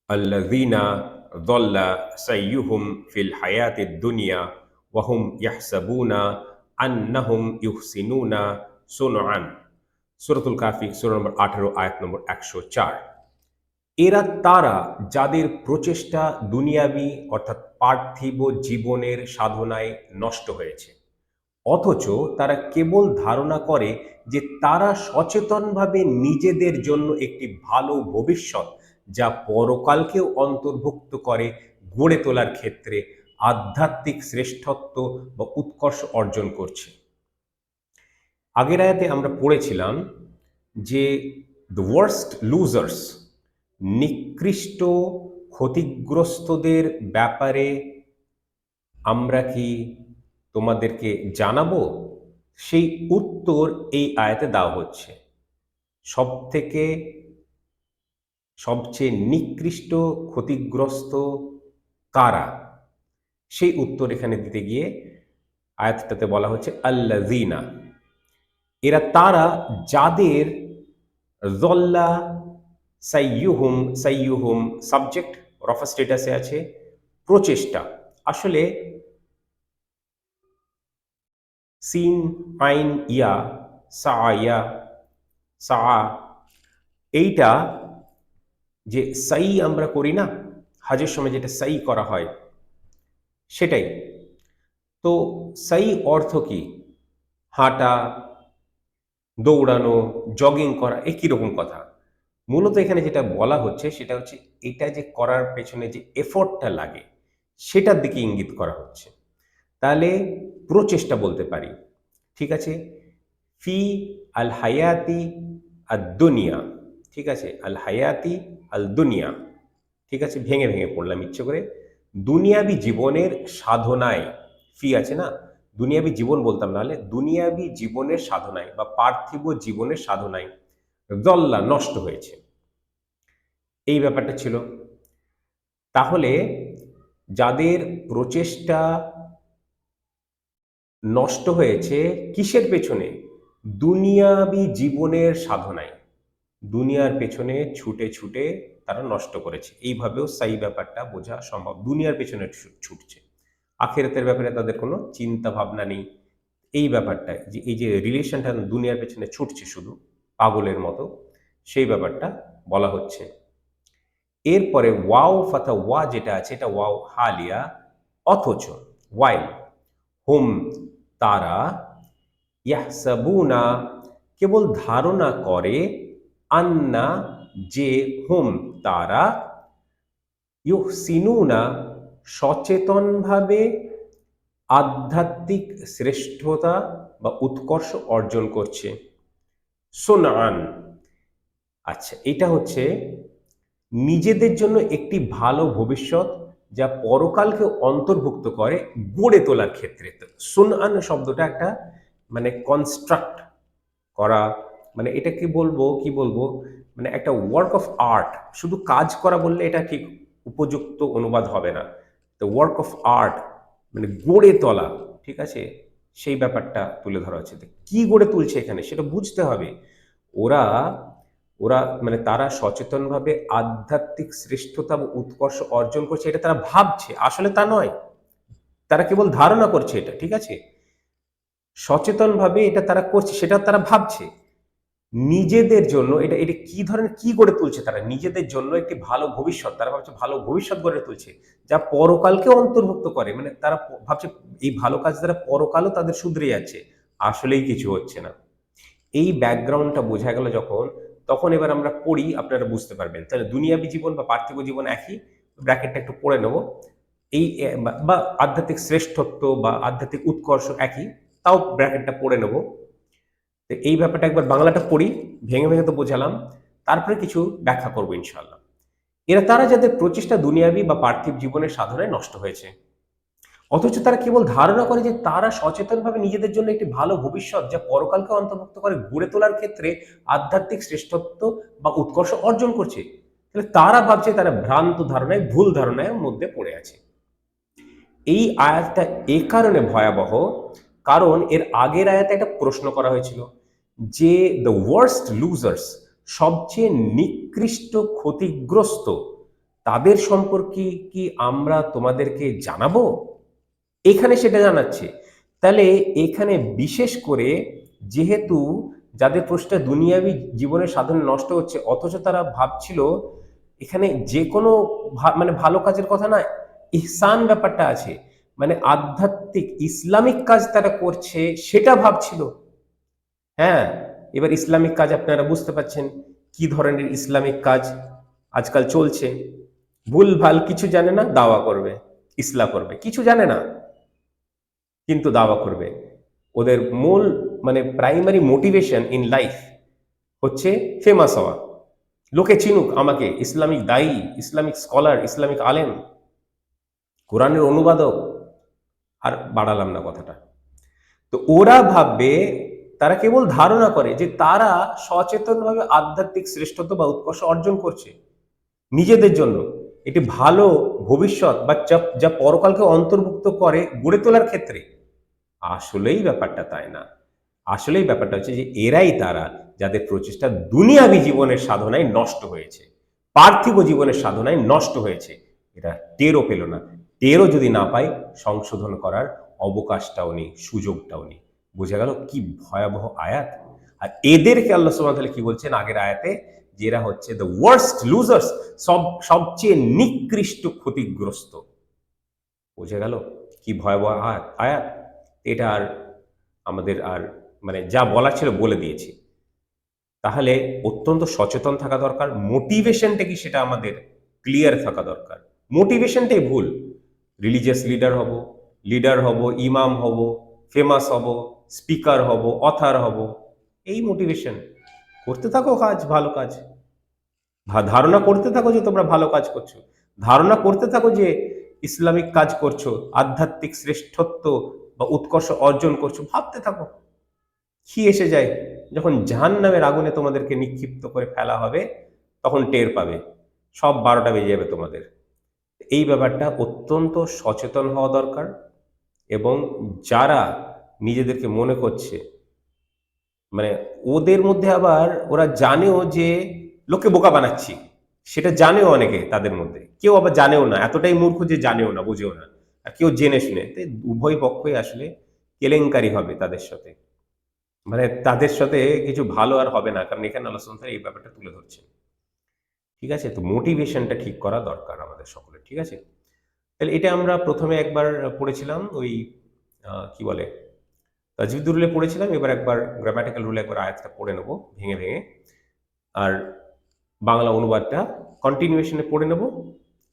আল্লাযীনা যাল্লা সাইয়ুহুম ফিল হায়াতিদ দুনিয়া ওয়া হুম ইয়াহসাবুনা আন্নাহুম ইউহসিনুনা সুনআন। সূরাতুল কাফি সূরা নম্বর 18 আয়াত নম্বর 104। এরা তারা যাদের প্রচেষ্টা দুনিয়াবি অর্থাৎ পার্থিব জীবনের সাধনায় নষ্ট হয়েছে, অথচ তারা কেবল ধারণা করে যে তারা সচেতনভাবে নিজেদের জন্য একটি ভালো ভবিষ্যৎ, যা পরকালকেও অন্তর্ভুক্ত করে, গড়ে তোলার ক্ষেত্রে আধ্যাত্মিক শ্রেষ্ঠত্ব বা উৎকর্ষ অর্জন করছে। আগের আয়াতে আমরা পড়েছিলাম যে দ্য ওয়ার্স্ট লুজার্স, নিকৃষ্ট ক্ষতিগ্রস্তদের ব্যাপারে আমরা কি তোমাদেরকে জানাবো? সেই উত্তর এই আয়াতে দেওয়া হচ্ছে। সবথেকে সবচেয়ে নিকৃষ্ট ক্ষতিগ্রস্ত কারা, সেই উত্তর এখানে দিতে গিয়ে আয়াতটাতে বলা হচ্ছে আল্লাযীনা, এরা তারা যাদের যল্লা সাইয়ুহুম, সাইয়ুহুম সাবজেক্ট রফা স্ট্যাটাসে আছে, প্রচেষ্টা। আসলে সিন আইন ইয়া সাআয়া সা, এইটা যে সাই আমরা করি না হাজের সময়, যেটা সাই করা হয় সেটাই। তো সাই অর্থ কি? হাঁটা, দৌড়ানো, জগিং করা, একই রকম কথা। মূলত এখানে যেটা বলা হচ্ছে সেটা হচ্ছে এটা যে করার পেছনে যে এফোর্টটা লাগে সেটার দিকে ইঙ্গিত করা হচ্ছে। তাহলে প্রচেষ্টা বলতে পারি, ঠিক আছে। ফি আল হায়াতি আদ দুনিয়া, ঠিক আছে, আল হায়াতি আল দুনিয়া, ঠিক আছে, ভেঙে ভেঙে পড়লাম ইচ্ছে করে। দুনিয়াবি জীবনের সাধনায়, ফি আছে না, দুনিয়াবি জীবন বলতাম, নাহলে দুনিয়াবি জীবনের সাধনায় বা পার্থিব জীবনের সাধনায় দল্লা নষ্ট হয়েছে, এই ব্যাপারটা ছিল। তাহলে যাদের প্রচেষ্টা নষ্ট হয়েছে কিসের পেছনে? দুনিয়াবি জীবনের সাধনায়, দুনিয়ার পেছনে ছুটে ছুটে তারা নষ্ট করেছে। এইভাবেও সাই ব্যাপারটা বোঝা সম্ভব, দুনিয়ার পেছনে ছুটছে, আখিরাতের ব্যাপারে তাদের কোনো চিন্তা ভাবনা নেই। এই ব্যাপারটা যে এই যে রিলেশনটা দুনিয়ার পেছনে ছুটছে শুধু পাগলের মতো, সেই ব্যাপারটা বলা হচ্ছে। এরপরে ওয়াও ফাথা ওয়া যেটা আছে, এটা ওয়াও হালিয়া, অথচ ওয়াইল, হুম তারা, ইয়াহসাবুনা কেবল ধারণা করে, আন্না যে, হুম তারা, ইউহসিনুনা সচেতনভাবে আধ্যাত্মিক শ্রেষ্ঠতা বা উৎকর্ষ অর্জন করছে। সুনআন, আচ্ছা, এটা হচ্ছে নিজেদের জন্য একটি ভালো ভবিষ্যৎ, যা পরকালকে অন্তর্ভুক্ত করে, গড়ে তোলার ক্ষেত্রে। সুনআন শব্দটা একটা মানে কনস্ট্রাক্ট করা, মানে এটা কি বলবো, কি বলবো, মানে একটা ওয়ার্ক অফ আর্ট। শুধু কাজ করা বললে এটা ঠিক উপযুক্ত অনুবাদ হবে না। দ্য ওয়ার্ক অফ আর্ট মানে গড়ে তোলা, ঠিক আছে, সেই ব্যাপারটা তুলে ধরা হচ্ছে। তো কি গড়ে তুলছে এখানে সেটা বুঝতে হবে। ওরা ওরা মানে তারা সচেতনভাবে আধ্যাত্মিক শ্রেষ্ঠতা বা উৎকর্ষ অর্জন করছে, এটা তারা ভাবছে, আসলে তা নয়। তারা কেবল ধারণা করছে এটা, ঠিক আছে। সচেতনভাবে এটা তারা করছে, সেটা তারা ভাবছে নিজেদের জন্য। এটা এটা কি ধরনের, কি গড়ে তুলছে তারা? নিজেদের জন্য একটি ভালো ভবিষ্যৎ, তারা ভাবছে ভালো ভবিষ্যৎ গড়ে তুলছে, যা পরকালকে অন্তর্ভুক্ত করে। মানে তারা ভাবছে এই ভালো কাজ দ্বারা পরকালও তাদের শুধরে যাচ্ছে, আসলেই কিছু হচ্ছে না। এই ব্যাকগ্রাউন্ডটা বোঝা গেল যখন, তখন এবার আমরা পড়ি, আপনারা বুঝতে পারবেন। তাহলে দুনিয়াবী জীবন বা পার্থিব জীবন একই, ব্র্যাকেটটা একটু পড়ে নেব। এই বা আধ্যাত্মিক শ্রেষ্ঠত্ব বা আধ্যাত্মিক উৎকর্ষ একই, তাও ব্র্যাকেটটা পড়ে নেব। তো এই ব্যাপারটা একবার বাংলাটা পড়ি, ভেঙে ভেঙে তো বোঝালাম, তারপরে কিছু ব্যাখ্যা করবো ইনশাআল্লাহ। এরা তারা যাদের প্রচেষ্টা দুনিয়াবী বা পার্থিব জীবনের সাধনায় নষ্ট হয়েছে, অথচ তারা কেবল ধারণা করে যে তারা সচেতনভাবে নিজেদের জন্য একটি ভালো ভবিষ্যৎ, যা পরকালকে অন্তর্ভুক্ত করে, গড়ে তোলার ক্ষেত্রে আধ্যাত্মিক শ্রেষ্ঠত্ব বা উৎকর্ষ অর্জন করছে। তাহলে তারা ভাবছে তারা ভ্রান্ত ধারণায়, ভুল ধারণার মধ্যে পড়ে আছে। এই আয়াতটা এ কারণে ভয়াবহ, কারণ এর আগের আয়াতে একটা প্রশ্ন করা হয়েছিল যে দ্য ওয়ার্স্ট লুজার্স, সবচেয়ে নিকৃষ্ট ক্ষতিগ্রস্ত তাদের সম্পর্কে কি আমরা তোমাদেরকে জানাবো? এখানে সেটা জানাচ্ছে। তাহলে এখানে বিশেষ করে যেহেতু যাদের প্রশ্নটা দুনিয়াবি জীবনের সাধনে নষ্ট হচ্ছে, অথচ তারা ভাবছিল এখানে যে কোনো মানে ভালো কাজের কথা না, ইহসান ব্যাপারটা আছে, মানে আধ্যাত্মিক ইসলামিক কাজ তারা করছে সেটা ভাবছিল। হ্যাঁ, এবার ইসলামিক কাজ আপনারা বুঝতে পারছেন কি ধরনের ইসলামিক কাজ আজকাল চলছে। ভুলভাল কিছু জানে না, দাওয়া করবে, ইসলাম করবে, কিছু জানে না কিন্তু দাওয়া করবে। ওদের মূল মানে প্রাইমারি মোটিভেশন ইন লাইফ হচ্ছে ফেমাস হওয়া, লোকে চিনুক আমাকে, ইসলামিক দায়ী, ইসলামিক স্কলার, ইসলামিক আলেম, কোরআনের অনুবাদক। আর বাড়ালাম না কথাটা। তো ওরা ভাববে, তারা কেবল ধারণা করে যে তারা সচেতনভাবে আধ্যাত্মিক শ্রেষ্ঠত্ব বা উৎকর্ষ অর্জন করছে নিজেদের জন্য, এটি ভালো ভবিষ্যৎ বা যা পরকালকে অন্তর্ভুক্ত করে গড়ে তোলার ক্ষেত্রে। আসলেই ব্যাপারটা তাই না। আসলেই ব্যাপারটা হচ্ছে যে এরাই তারা যাদের প্রচেষ্টা দুনিয়াবী জীবনের সাধনায় নষ্ট হয়েছে, পার্থিব জীবনের সাধনায় নষ্ট হয়েছে। এরা টেরও পেল না। টেরও যদি না পায়, সংশোধন করার অবকাশটাও নেই, সুযোগটাও নেই। বুঝে গেল কি ভয়াবহ আয়াত। আর এদেরকে আল্লাহ সুবহানাহু ওয়া তাআলা কি বলছেন আগের আয়াতে, যে এরা হচ্ছে দ্য ওয়ার্স্ট লুজার্স, সবচেয়ে নিকৃষ্ট ক্ষতিগ্রস্ত। বুঝে গেল কি ভয়াবহ আয়াত। এটা আর আমাদের আর মানে যা বলার ছিল বলে দিয়েছি। তাহলে অত্যন্ত সচেতন থাকা দরকার। মোটিভেশনটা কি সেটা আমাদের ক্লিয়ার থাকা দরকার। মোটিভেশনটাই ভুল। রিলিজিয়াস লিডার হব, ইমাম হব, ফেমাস হব, স্পিকার হব, অথার হব, এই মোটিভেশন। করতে থাকো কাজ, ভালো কাজ। ধারণা করতে থাকো যে তোমরা ভালো কাজ করছো, ধারণা করতে থাকো যে ইসলামিক কাজ করছো, আধ্যাত্মিক শ্রেষ্ঠত্ব বা উৎকর্ষ অর্জন করছো, ভাবতে থাকো। কি এসে যায়, যখন জাহান্নামের আগুনে তোমাদেরকে নিক্ষিপ্ত করে ফেলা হবে, তখন টের পাবে, সব 12টা বেজে যাবে তোমাদের। এই ব্যাপারটা অত্যন্ত সচেতন হওয়া দরকার। এবং যারা নিজেদেরকে মনে করছে, মানে ওদের মধ্যে আবার ওরা জানেও যে লোকে বোকা বানাচ্ছি, সেটা জানেও অনেকে তাদের মধ্যে, কেউ আবার জানেও না, এতটাই মূর্খ যে জানেও না, বুঝেও না, আর কেউ জেনে শুনে। উভয় পক্ষই আসলে কেলেঙ্কারি হবে তাদের সাথে, মানে তাদের সাথে কিছু ভালো আর হবে না, কারণ এখানে আল্লাহ সুবহানাহু ওয়া তাআলা এই ব্যাপারটা তুলে ধরছেন। ঠিক আছে, তো মোটিভেশনটা ঠিক করা দরকার আমাদের সকলের। ঠিক আছে, তাহলে এটা আমরা প্রথমে একবার পড়েছিলাম, ওই কি বলে তাজবিদ রুলে পড়েছিলাম। এবার একবার গ্রামাটিক্যাল রুলে একবার আয়াতটা পড়ে নেব ভেঙে ভেঙে, আর বাংলা অনুবাদটা কন্টিনিউয়েশনে পড়ে নেব।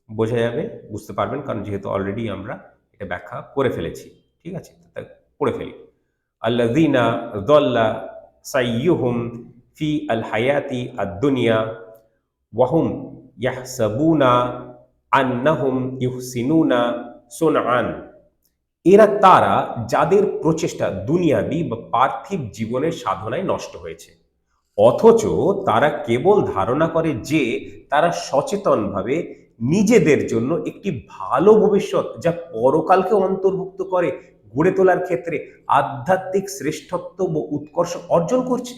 বোঝা যাবে, বুঝতে পারবেন, কারণ যেহেতু অলরেডি আমরা এটা ব্যাখ্যা করে ফেলেছি। ঠিক আছে, তাই পড়ে ফেলি। আল্লাযীনা যাল্লা সাইয়্যুহুম ফি আল হায়াতি আদ-দুনিয়া ওয়া হুম ইয়াহসাবুনা আন্নাহুম ইউহসিনুনা সুনআন। এরা তারা যাদের প্রচেষ্টা দুনিয়াবি বা পার্থিব জীবনের সাধনায় নষ্ট হয়েছে, অথচ তারা কেবল ধারণা করে যে তারা সচেতনভাবে নিজেদের জন্য একটি ভালো ভবিষ্যৎ যা পরকালকে অন্তর্ভুক্ত করে গড়ে তোলার ক্ষেত্রে আধ্যাত্মিক শ্রেষ্ঠত্ব ও উৎকর্ষ অর্জন করছে।